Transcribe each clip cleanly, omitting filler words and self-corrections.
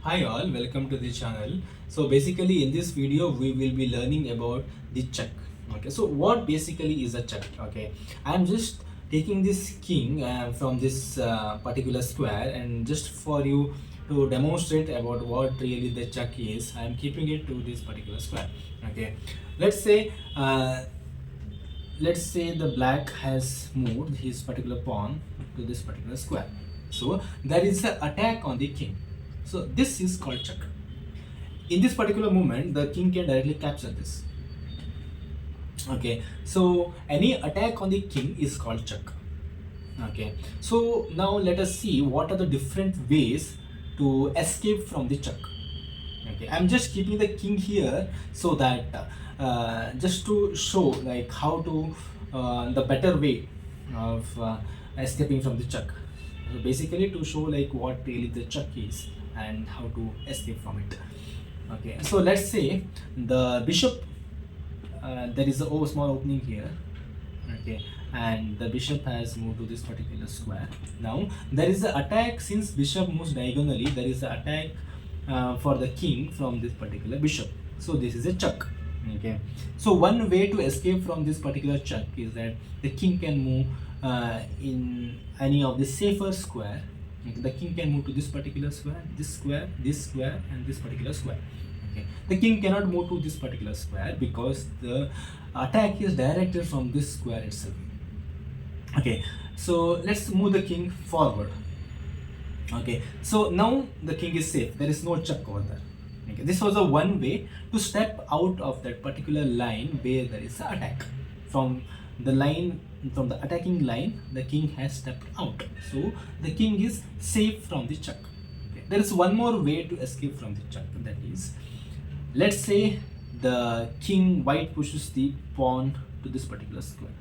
Hi all, welcome to the channel. So basically in this video we will be learning about the check. Okay, so what basically is a check? Okay, I'm just taking this king from this particular square, and just for you to demonstrate about what really the check is, I'm keeping it to this particular square. Okay, let's say uh, let's say the black has moved his particular pawn to this particular square. So there is an attack on the king. So this is called check. In this particular moment, the king can directly capture this. Okay, so any attack on the king is called check. Okay, so now let us see what are the different ways to escape from the check. Okay, I'm just keeping the king here so that just to show like how to the better way of escaping from the check. So basically to show like what really the check is and how to escape from it. Okay, so let's say the bishop, there is a small opening here. Okay, and the bishop has moved to this particular square. Now there is an attack. Since bishop moves diagonally, there is an attack for the king from this particular bishop. So this is a check. Okay, so one way to escape from this particular check is that the king can move in any of the safer square. Okay, the king can move to this particular square, this square, and this particular square. Okay, the king cannot move to this particular square because the attack is directed from this square itself. Okay, so let's move the king forward. Okay, so now the king is safe, there is no check over there. Okay, this was a one way to step out of that particular line where there is an attack. From the line, from the attacking line, the king has stepped out, so the king is safe from the check. Okay, there is one more way to escape from the check, that is, let's say the king white pushes the pawn to this particular square.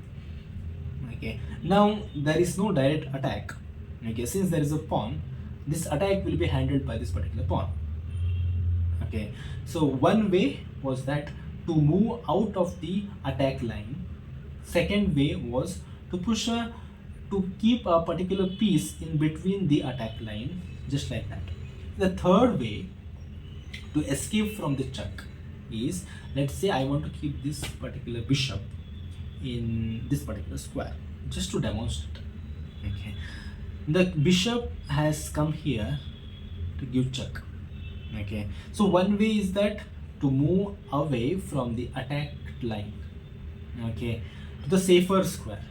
Okay, now there is no direct attack. Okay, since there is a pawn, this attack will be handled by this particular pawn. Okay, so one way was that to move out of the attack line. Second way was to to keep a particular piece in between the attack line, just like that. The third way to escape from the check is, let's say I want to keep this particular bishop in this particular square, just to demonstrate. Okay, the bishop has come here to give check. Okay, so one way is that to move away from the attacked line, okay, to the safer square.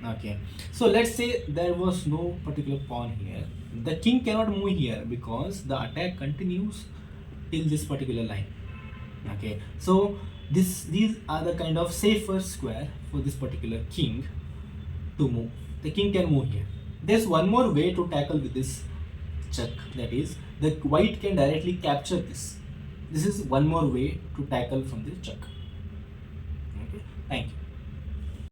Okay, so let's say there was no particular pawn here, the king cannot move here because the attack continues till this particular line. Okay, so these are the kind of safer square for this particular king to move. The king can move here. There's one more way to tackle with this check, that is, the white can directly capture this. This is one more way to tackle from this check. Okay, thank you.